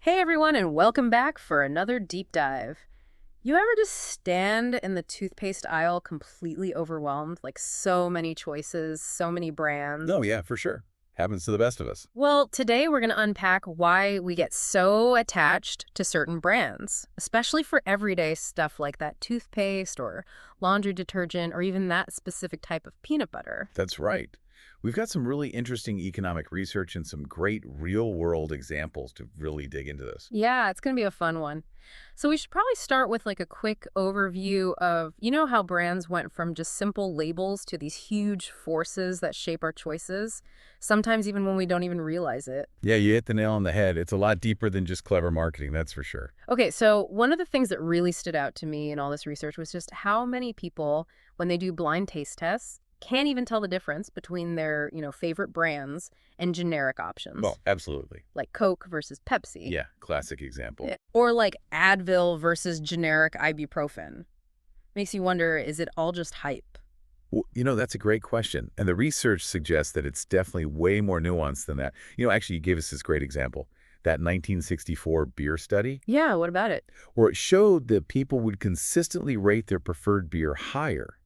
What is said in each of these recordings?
Hey everyone, and welcome back for another deep dive. You ever just stand in the toothpaste aisle completely overwhelmed? Like so many choices, so many brands. Oh, yeah, for sure. Happens to the best of us. Well, today we're going to unpack why we get so attached to certain brands, especially for everyday stuff like that toothpaste or laundry detergent or even that specific type of peanut butter. That's right. We've got some really interesting economic research and some great real-world examples to really dig into this. Yeah, it's going to be a fun one. So we should probably start with like a quick overview of, how brands went from just simple labels to these huge forces that shape our choices, sometimes even when we don't even realize it. Yeah, you hit the nail on the head. It's a lot deeper than just clever marketing, that's for sure. Okay, so one of the things that really stood out to me in all this research was just how many people, when they do blind taste tests, can't even tell the difference between their, favorite brands and generic options. Well, absolutely. Like Coke versus Pepsi. Yeah, classic example. Or like Advil versus generic ibuprofen. Makes you wonder, is it all just hype? Well, that's a great question. And the research suggests that it's definitely way more nuanced than that. Actually, you gave us this great example, that 1964 beer study. Yeah, what about it? Where it showed that people would consistently rate their preferred beer higher,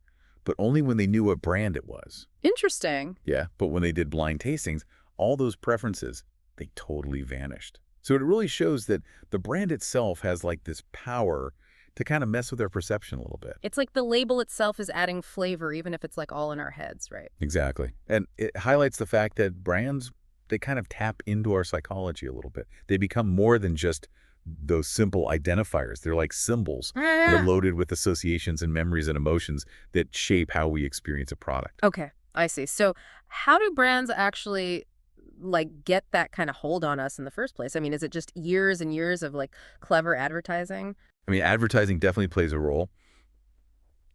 but only when they knew what brand it was. Interesting. Yeah, but when they did blind tastings, all those preferences, they totally vanished. So it really shows that the brand itself has like this power to kind of mess with our perception a little bit. It's like the label itself is adding flavor, even if it's like all in our heads, right? Exactly. And it highlights the fact that brands, they kind of tap into our psychology a little bit. They become more than just those simple identifiers. They're like symbols. They're loaded with associations and memories and emotions that shape how we experience a product. Okay, I see. So how do brands actually get that kind of hold on us in the first place? I mean, is it just years and years of clever advertising? I mean, advertising definitely plays a role,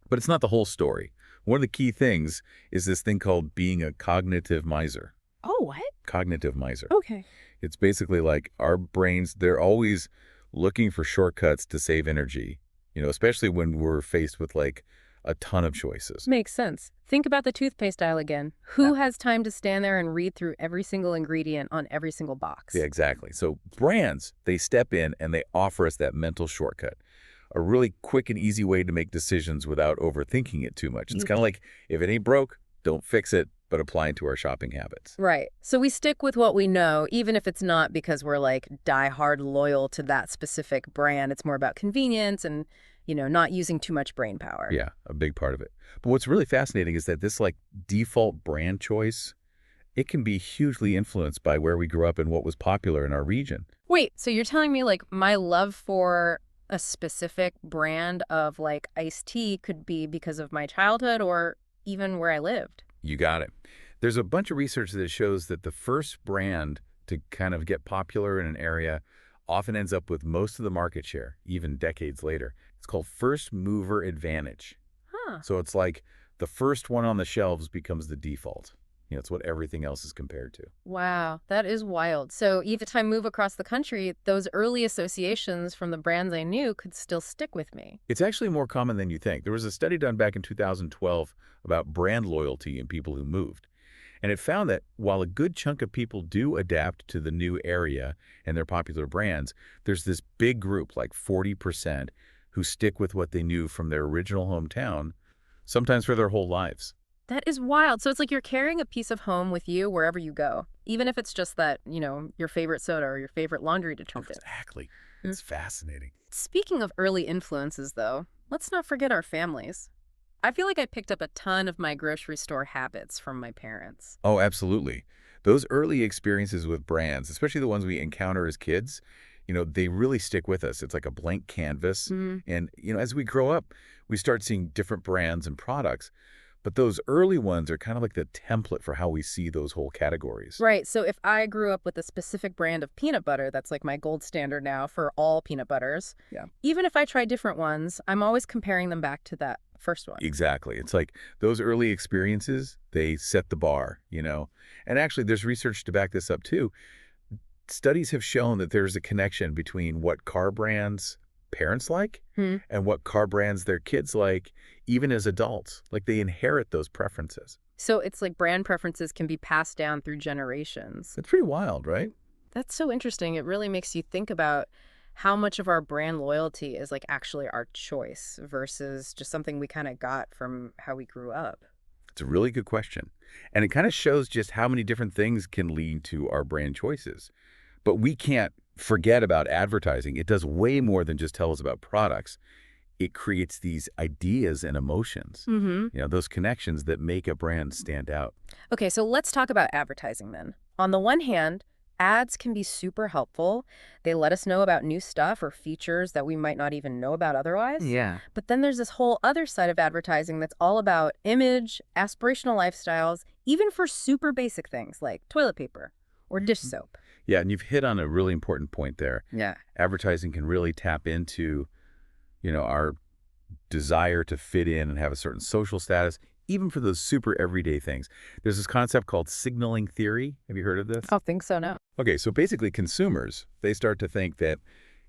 but it's not the whole story. One of the key things is this thing called being a cognitive miser. Oh, what? Cognitive miser. Okay. It's basically like our brains, they're always looking for shortcuts to save energy, especially when we're faced with a ton of choices. Makes sense. Think about the toothpaste aisle again. Who has time to stand there and read through every single ingredient on every single box? Yeah, exactly. So brands, they step in and they offer us that mental shortcut, a really quick and easy way to make decisions without overthinking it too much. It's kind of like, if it ain't broke, don't fix it, but apply it to our shopping habits. Right. So we stick with what we know, even if it's not because we're die-hard loyal to that specific brand. It's more about convenience and, not using too much brain power. Yeah, a big part of it. But what's really fascinating is that this default brand choice, it can be hugely influenced by where we grew up and what was popular in our region. Wait, so you're telling me my love for a specific brand of iced tea could be because of my childhood or even where I lived? You got it. There's a bunch of research that shows that the first brand to kind of get popular in an area often ends up with most of the market share, even decades later. It's called first mover advantage. Huh. So it's like the first one on the shelves becomes the default. It's what everything else is compared to. Wow, that is wild. So even if I move across the country, those early associations from the brands I knew could still stick with me. It's actually more common than you think. There was a study done back in 2012 about brand loyalty in people who moved. And it found that while a good chunk of people do adapt to the new area and their popular brands, there's this big group, like 40%, who stick with what they knew from their original hometown, sometimes for their whole lives. That is wild. So it's like you're carrying a piece of home with you wherever you go, even if it's just that, your favorite soda or your favorite laundry detergent. Exactly. It's fascinating. Speaking of early influences, though, let's not forget our families. I feel like I picked up a ton of my grocery store habits from my parents. Oh, absolutely. Those early experiences with brands, especially the ones we encounter as kids, they really stick with us. It's like a blank canvas. And, as we grow up, we start seeing different brands and products. But those early ones are kind of like the template for how we see those whole categories. Right. So if I grew up with a specific brand of peanut butter, that's my gold standard now for all peanut butters. Yeah. Even if I try different ones, I'm always comparing them back to that first one. Exactly. It's like those early experiences, they set the bar, And actually, there's research to back this up, too. Studies have shown that there's a connection between what car brands parents like and what car brands their kids like, even as adults. They inherit those preferences. So it's brand preferences can be passed down through generations. It's pretty wild, right? That's so interesting. It really makes you think about how much of our brand loyalty is like actually our choice versus just something we kind of got from how we grew up. It's a really good question. And it kind of shows just how many different things can lead to our brand choices. But we can't forget about advertising. It does way more than just tell us about products. It creates these ideas and emotions, those connections that make a brand stand out. Okay, so let's talk about advertising then. On the one hand, ads can be super helpful. They let us know about new stuff or features that we might not even know about otherwise. Yeah. But then there's this whole other side of advertising that's all about image, aspirational lifestyles, even for super basic things like toilet paper or dish soap. Yeah, and you've hit on a really important point there. Yeah. Advertising can really tap into, our desire to fit in and have a certain social status, even for those super everyday things. There's this concept called signaling theory. Have you heard of this? I think so now. Okay, so basically consumers, they start to think that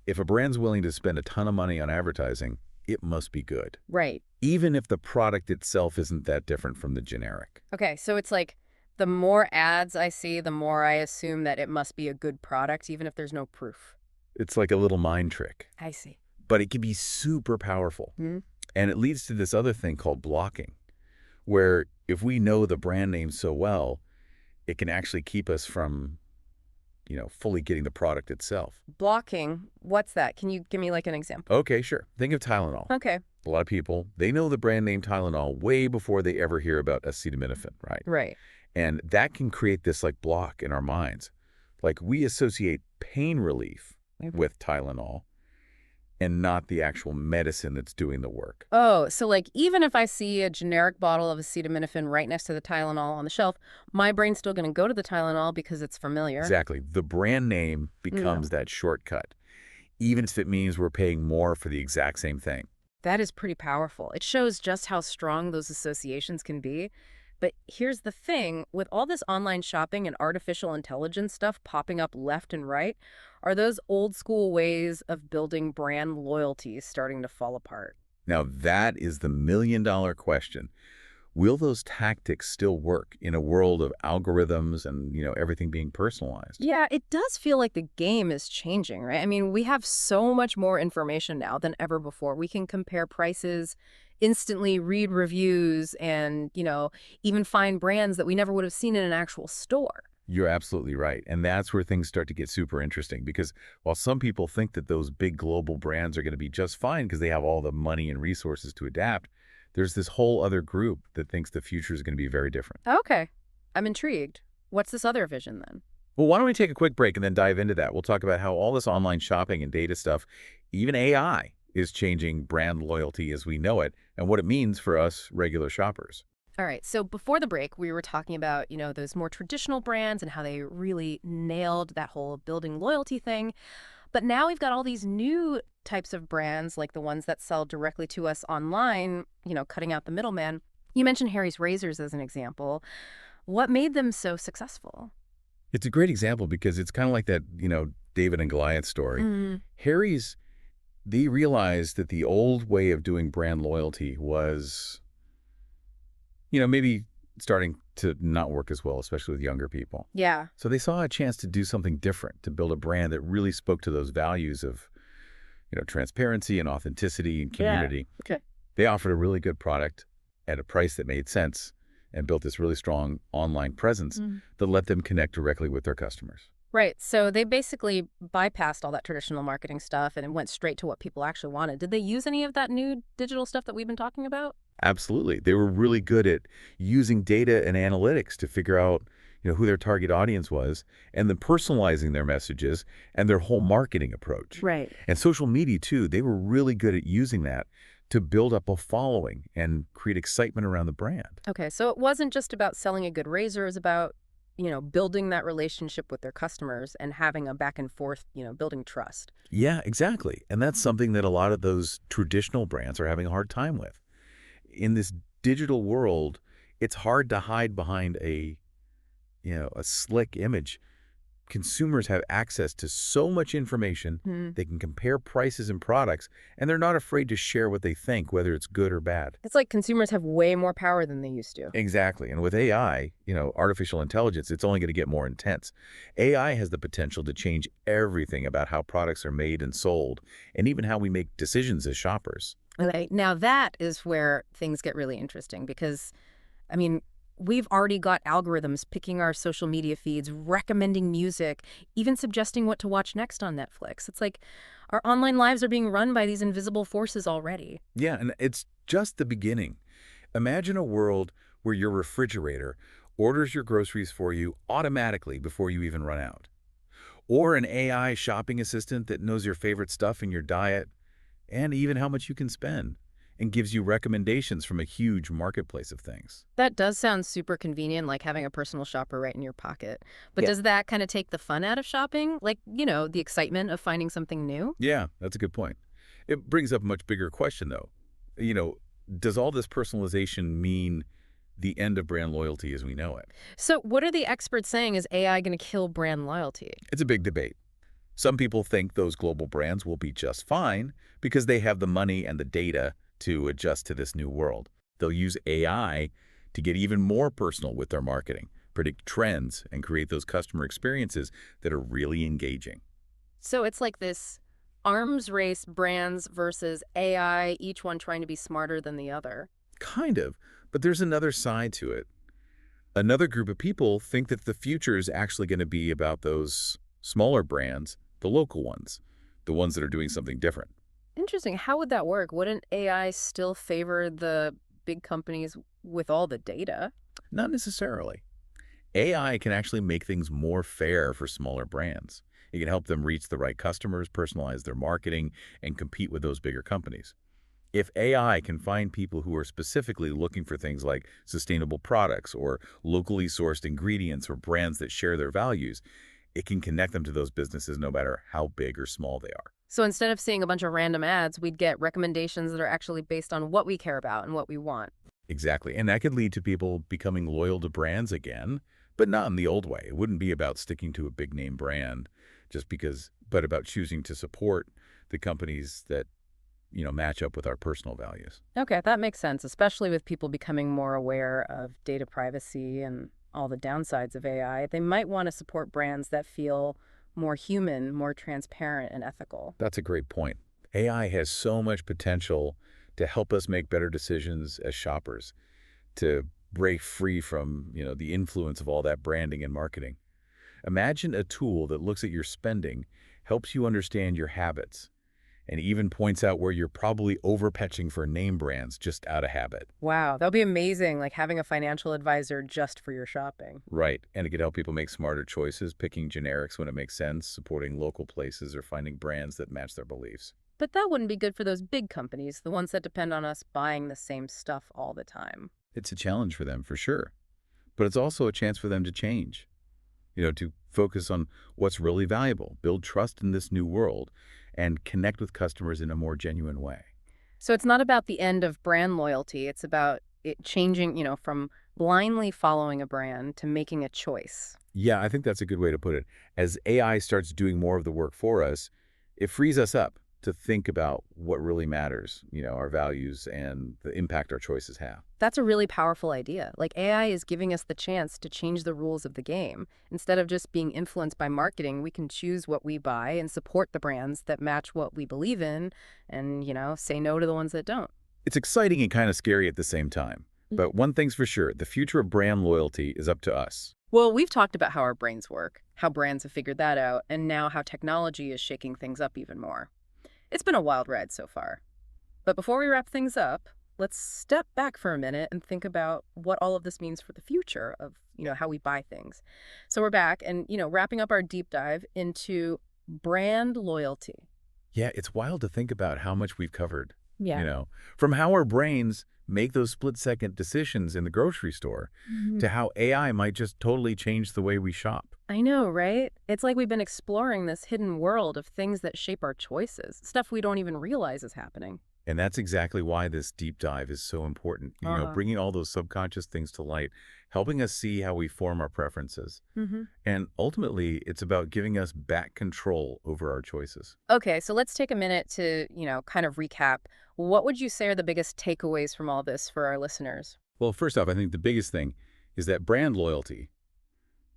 if a brand's willing to spend a ton of money on advertising, it must be good. Right. Even if the product itself isn't that different from the generic. Okay, so it's like the more ads I see, the more I assume that it must be a good product, even if there's no proof. It's like a little mind trick. I see. But it can be super powerful. And it leads to this other thing called blocking, where if we know the brand name so well, it can actually keep us from, fully getting the product itself. Blocking, what's that? Can you give me like an example? Okay, sure. Think of Tylenol. Okay. A lot of people, they know the brand name Tylenol way before they ever hear about acetaminophen, right? Right. And that can create this like block in our minds. Like we associate pain relief with Tylenol and not the actual medicine that's doing the work. Oh, so like even if I see a generic bottle of acetaminophen right next to the Tylenol on the shelf, my brain's still going to go to the Tylenol because it's familiar. Exactly. The brand name becomes that shortcut, even if it means we're paying more for the exact same thing. That is pretty powerful. It shows just how strong those associations can be. But here's the thing, with all this online shopping and artificial intelligence stuff popping up left and right, are those old school ways of building brand loyalty starting to fall apart? Now that is the million-dollar question. Will those tactics still work in a world of algorithms and, everything being personalized? Yeah, it does feel like the game is changing, right? I mean, we have so much more information now than ever before. We can compare prices, instantly read reviews, and, even find brands that we never would have seen in an actual store. You're absolutely right. And that's where things start to get super interesting because while some people think that those big global brands are going to be just fine because they have all the money and resources to adapt, there's this whole other group that thinks the future is going to be very different. Okay. I'm intrigued. What's this other vision then? Well, why don't we take a quick break and then dive into that? We'll talk about how all this online shopping and data stuff, even AI, is changing brand loyalty as we know it and what it means for us regular shoppers. All right. So before the break, we were talking about, those more traditional brands and how they really nailed that whole building loyalty thing. But now we've got all these new types of brands, like the ones that sell directly to us online, cutting out the middleman. You mentioned Harry's Razors as an example. What made them so successful? It's a great example because it's kind of like that, David and Goliath story. Harry's, they realized that the old way of doing brand loyalty was, maybe starting to not work as well, especially with younger people. Yeah. So they saw a chance to do something different, to build a brand that really spoke to those values of, transparency and authenticity and community. Yeah. Okay. They offered a really good product at a price that made sense and built this really strong online presence that let them connect directly with their customers. Right. So they basically bypassed all that traditional marketing stuff and it went straight to what people actually wanted. Did they use any of that new digital stuff that we've been talking about? Absolutely. They were really good at using data and analytics to figure out, who their target audience was and then personalizing their messages and their whole marketing approach. Right. And social media, too, they were really good at using that to build up a following and create excitement around the brand. Okay. So it wasn't just about selling a good razor. It was about, building that relationship with their customers and having a back and forth, building trust. Yeah, exactly. And that's something that a lot of those traditional brands are having a hard time with. In this digital world, it's hard to hide behind a slick image consumers have access to so much information, they can compare prices and products, and they're not afraid to share what they think, whether it's good or bad. It's like consumers have way more power than they used to. Exactly. And with AI, artificial intelligence, it's only going to get more intense. AI has the potential to change everything about how products are made and sold, and even how we make decisions as shoppers. Okay, now that is where things get really interesting because, I mean, we've already got algorithms picking our social media feeds, recommending music, even suggesting what to watch next on Netflix. It's like our online lives are being run by these invisible forces already. Yeah, and it's just the beginning. Imagine a world where your refrigerator orders your groceries for you automatically before you even run out. Or an AI shopping assistant that knows your favorite stuff in your diet and even how much you can spend, and gives you recommendations from a huge marketplace of things. That does sound super convenient, like having a personal shopper right in your pocket. But Yeah. does that kind of take the fun out of shopping? Like, the excitement of finding something new? Yeah, that's a good point. It brings up a much bigger question, though. Does all this personalization mean the end of brand loyalty as we know it? So what are the experts saying? Is AI going to kill brand loyalty? It's a big debate. Some people think those global brands will be just fine because they have the money and the data to adjust to this new world. They'll use AI to get even more personal with their marketing, predict trends, and create those customer experiences that are really engaging. So it's like this arms race, brands versus AI, each one trying to be smarter than the other. Kind of, but there's another side to it. Another group of people think that the future is actually going to be about those smaller brands, the local ones, the ones that are doing something different. Interesting. How would that work? Wouldn't AI still favor the big companies with all the data? Not necessarily. AI can actually make things more fair for smaller brands. It can help them reach the right customers, personalize their marketing, and compete with those bigger companies. If AI can find people who are specifically looking for things like sustainable products or locally sourced ingredients or brands that share their values, it can connect them to those businesses no matter how big or small they are. So instead of seeing a bunch of random ads, we'd get recommendations that are actually based on what we care about and what we want. Exactly. And that could lead to people becoming loyal to brands again, but not in the old way. It wouldn't be about sticking to a big name brand but about choosing to support the companies that, match up with our personal values. Okay, that makes sense, especially with people becoming more aware of data privacy and all the downsides of AI. They might want to support brands that feel more human, more transparent, and ethical. That's a great point. AI has so much potential to help us make better decisions as shoppers, to break free from, the influence of all that branding and marketing. Imagine a tool that looks at your spending, helps you understand your habits, and even points out where you're probably overpetching for name brands just out of habit. Wow, that would be amazing, like having a financial advisor just for your shopping. Right, and it could help people make smarter choices, picking generics when it makes sense, supporting local places, or finding brands that match their beliefs. But that wouldn't be good for those big companies, the ones that depend on us buying the same stuff all the time. It's a challenge for them, for sure. But it's also a chance for them to change, to focus on what's really valuable, build trust in this new world, and connect with customers in a more genuine way. So it's not about the end of brand loyalty. It's about it changing, from blindly following a brand to making a choice. Yeah, I think that's a good way to put it. As AI starts doing more of the work for us, it frees us up to think about what really matters, our values and the impact our choices have. That's a really powerful idea. Like AI is giving us the chance to change the rules of the game. Instead of just being influenced by marketing, we can choose what we buy and support the brands that match what we believe in and, say no to the ones that don't. It's exciting and kind of scary at the same time. But one thing's for sure, the future of brand loyalty is up to us. Well, we've talked about how our brains work, how brands have figured that out, and now how technology is shaking things up even more. It's been a wild ride so far. But before we wrap things up, let's step back for a minute and think about what all of this means for the future of, how we buy things. So we're back and, wrapping up our deep dive into brand loyalty. Yeah, it's wild to think about how much we've covered. Yeah. From how our brains make those split-second decisions in the grocery store to how AI might just totally change the way we shop. I know, right? It's like we've been exploring this hidden world of things that shape our choices, stuff we don't even realize is happening. And that's exactly why this deep dive is so important. Bringing all those subconscious things to light, helping us see how we form our preferences. And ultimately, it's about giving us back control over our choices. Okay, so let's take a minute to, kind of recap. What would you say are the biggest takeaways from all this for our listeners? Well, first off, I think the biggest thing is that brand loyalty,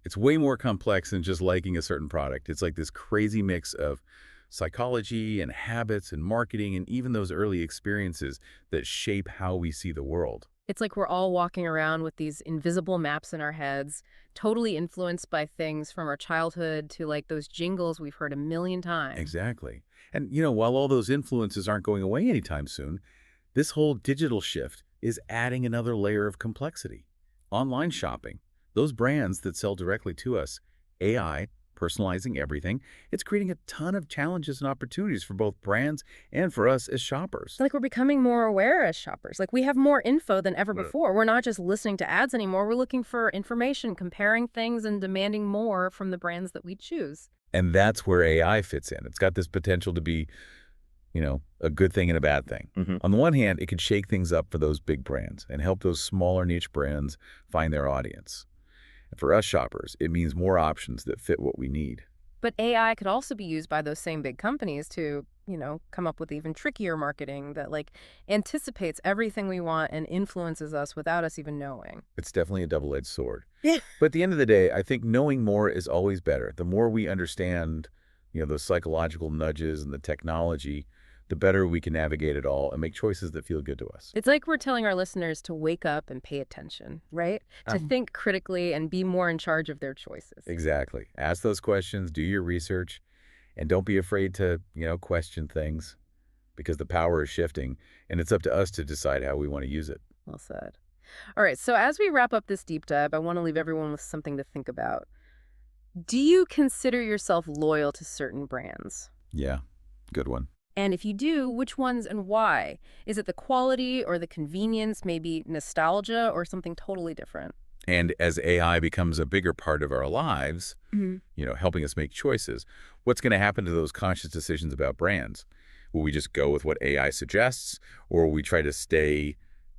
it's way more complex than just liking a certain product. It's like this crazy mix of psychology and habits and marketing and even those early experiences that shape how we see the world. It's like we're all walking around with these invisible maps in our heads, totally influenced by things from our childhood to like those jingles we've heard a million times. Exactly. And, while all those influences aren't going away anytime soon, this whole digital shift is adding another layer of complexity. Online shopping, those brands that sell directly to us, AI, personalizing everything, it's creating a ton of challenges and opportunities for both brands and for us as shoppers. Like we're becoming more aware as shoppers. Like we have more info than ever before. We're not just listening to ads anymore. We're looking for information, comparing things, and demanding more from the brands that we choose. And that's where AI fits in. It's got this potential to be, a good thing and a bad thing. On the one hand, it could shake things up for those big brands and help those smaller niche brands find their audience. And for us shoppers, it means more options that fit what we need. But AI could also be used by those same big companies to, come up with even trickier marketing that like anticipates everything we want and influences us without us even knowing. It's definitely a double-edged sword. Yeah. But at the end of the day, I think knowing more is always better. The more we understand, those psychological nudges and the technology, the better we can navigate it all and make choices that feel good to us. It's like we're telling our listeners to wake up and pay attention, right? To think critically and be more in charge of their choices. Exactly. Ask those questions, do your research, and don't be afraid to, question things because the power is shifting and it's up to us to decide how we want to use it. Well said. All right, so as we wrap up this deep dive, I want to leave everyone with something to think about. Do you consider yourself loyal to certain brands? Yeah, good one. And if you do, which ones and why? Is it the quality or the convenience, maybe nostalgia, or something totally different? And as AI becomes a bigger part of our lives, helping us make choices, what's going to happen to those conscious decisions about brands? Will we just go with what AI suggests, or will we try to stay,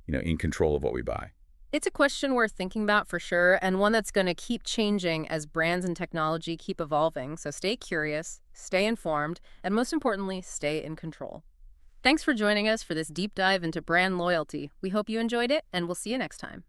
in control of what we buy? It's a question worth thinking about for sure, and one that's going to keep changing as brands and technology keep evolving. So stay curious, stay informed, and most importantly, stay in control. Thanks for joining us for this deep dive into brand loyalty. We hope you enjoyed it, and we'll see you next time.